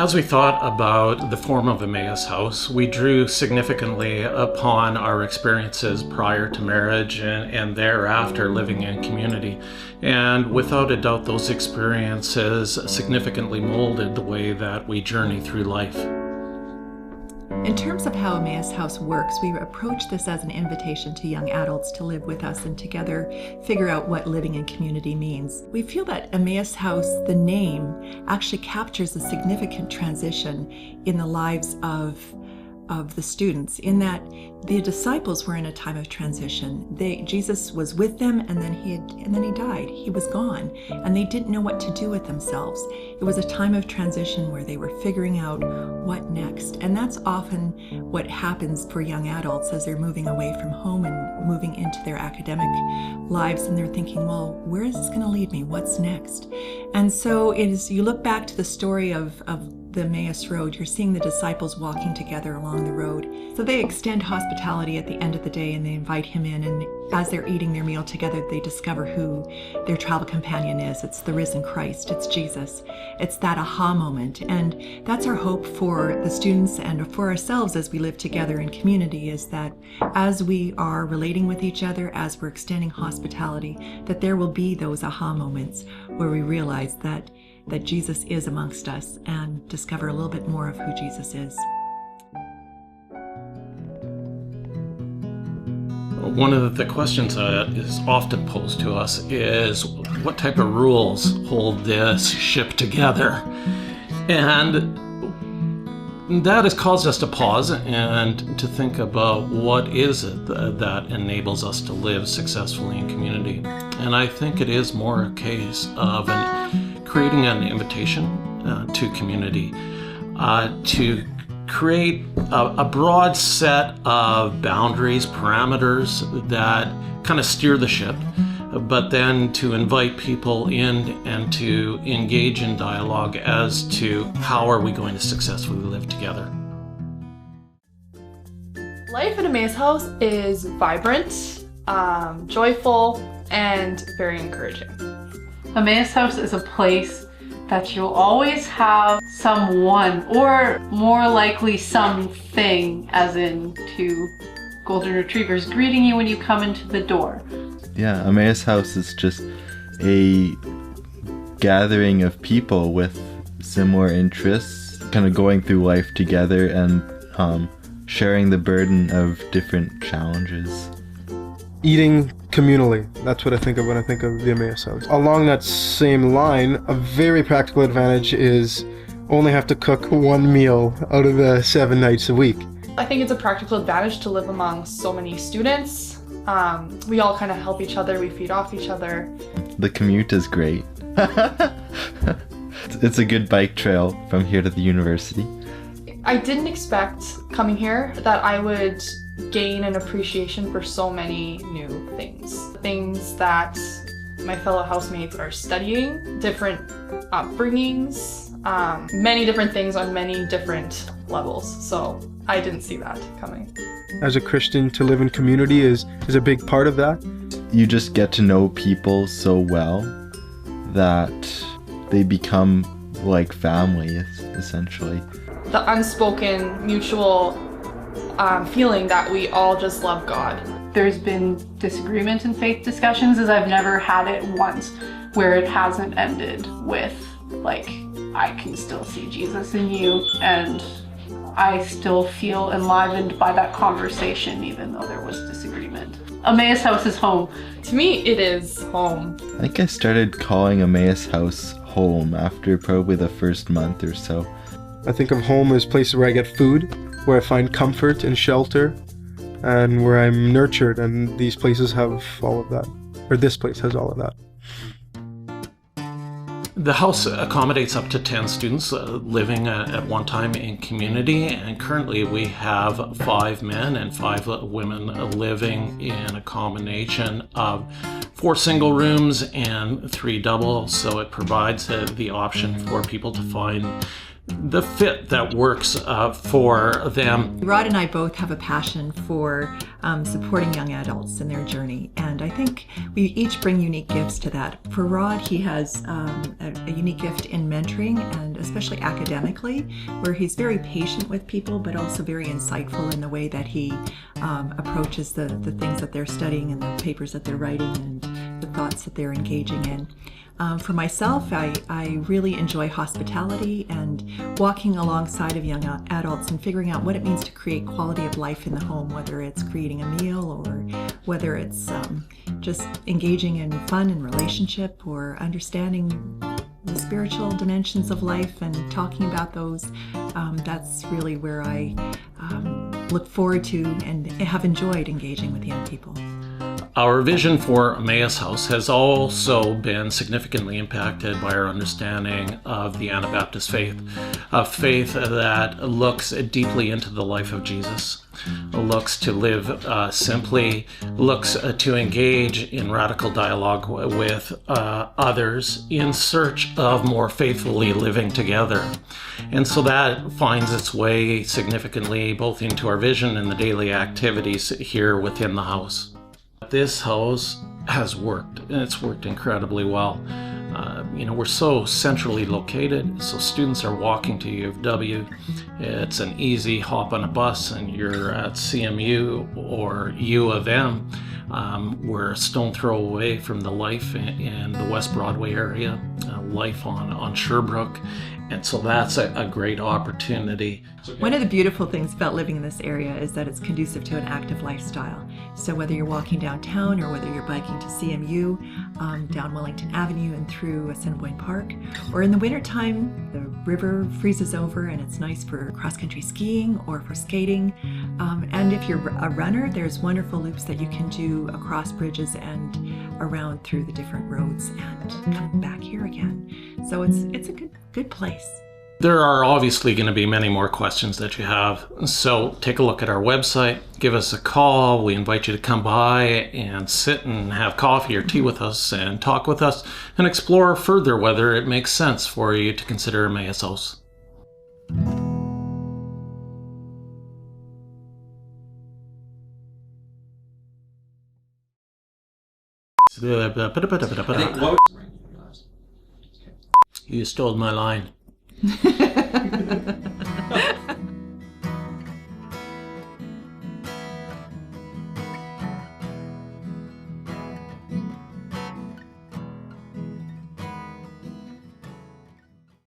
As we thought about the form of Emmaus House, we drew significantly upon our experiences prior to marriage and thereafter living in community. And without a doubt, those experiences significantly molded the way that we journey through life. In terms of how Emmaus House works, we approach this as an invitation to young adults to live with us and together figure out what living in community means. We feel that Emmaus House, the name, actually captures a significant transition in the lives of the students, in that the disciples were in a time of transition. Jesus was with them, and then he died. He was gone, and they didn't know what to do with themselves. It was a time of transition where they were figuring out what next, and that's often what happens for young adults as they're moving away from home and moving into their academic lives, and they're thinking, well, where is this going to lead me? What's next? And so you look back to the story of the Emmaus Road, you're seeing the disciples walking together along the road. So they extend hospitality at the end of the day, and they invite him in, and as they're eating their meal together, they discover who their travel companion is. It's the risen Christ, it's Jesus. It's that aha moment, and that's our hope for the students and for ourselves as we live together in community, is that as we are relating with each other, as we're extending hospitality, that there will be those aha moments where we realize that Jesus is amongst us and discover a little bit more of who Jesus is. One of the questions that is often posed to us is, what type of rules hold this ship together? And that has caused us to pause and to think about what is it that enables us to live successfully in community. And I think it is more a case of creating an invitation to community, to create a broad set of boundaries, parameters that kind of steer the ship, but then to invite people in and to engage in dialogue as to how are we going to successfully live together. Life at Emmaus House is vibrant, joyful, and very encouraging. Emmaus House is a place that you'll always have someone, or more likely something, as in two golden retrievers, greeting you when you come into the door. Yeah, Emmaus House is just a gathering of people with similar interests, kind of going through life together and sharing the burden of different challenges. Eating communally, that's what I think of when I think of the Emmaus House. Along that same line, a very practical advantage is only have to cook one meal out of the 7 nights a week. I think it's a practical advantage to live among so many students. We all kind of help each other, we feed off each other. The commute is great. It's a good bike trail from here to the university. I didn't expect coming here that I would gain an appreciation for so many new things that my fellow housemates are studying, different upbringings, many different things on many different levels. So I didn't see that coming. As a Christian, to live in community is a big part of that. You just get to know people so well that they become like family, essentially. The unspoken mutual feeling that we all just love God. There's been disagreement in faith discussions, as I've never had it once where it hasn't ended with, like, I can still see Jesus in you, and I still feel enlivened by that conversation even though there was disagreement. Emmaus House is home. To me, it is home. I think I started calling Emmaus House home after probably the first month or so. I think of home as places where I get food, where I find comfort and shelter, and where I'm nurtured, and these places have all of that, or this place has all of that. The house accommodates up to 10 students living at one time in community, and currently we have 5 men and 5 women living in a combination of 4 single rooms and 3 double, so it provides the option for people to find the fit that works for them. Rod and I both have a passion for supporting young adults in their journey, and I think we each bring unique gifts to that. For Rod, he has a unique gift in mentoring, and especially academically, where he's very patient with people, but also very insightful in the way that he approaches the things that they're studying and the papers that they're writing and the thoughts that they're engaging in. For myself, I really enjoy hospitality and walking alongside of young adults and figuring out what it means to create quality of life in the home, whether it's creating a meal or whether it's just engaging in fun and relationship or understanding the spiritual dimensions of life and talking about those. That's really where I look forward to and have enjoyed engaging with young people. Our vision for Emmaus House has also been significantly impacted by our understanding of the Anabaptist faith, a faith that looks deeply into the life of Jesus, looks to live simply, looks to engage in radical dialogue with others in search of more faithfully living together. And so that finds its way significantly both into our vision and the daily activities here within the house. This house has worked, and it's worked incredibly well. We're so centrally located, so students are walking to U of W. It's an easy hop on a bus and you're at CMU or U of M. We're a stone throw away from the life in the West Broadway area, life on Sherbrooke, and so that's a great opportunity. One of the beautiful things about living in this area is that it's conducive to an active lifestyle. So whether you're walking downtown or whether you're biking to CMU, down Wellington Avenue and through Assiniboine Park, or in the wintertime, the river freezes over and it's nice for cross-country skiing or for skating. And if you're a runner, there's wonderful loops that you can do across bridges and around through the different roads and come back here again. So it's a good place. There are obviously going to be many more questions that you have, so take a look at our website, give us a call. We invite you to come by and sit and have coffee or tea with us and talk with us and explore further whether it makes sense for you to consider Emmaus House. You stole my line.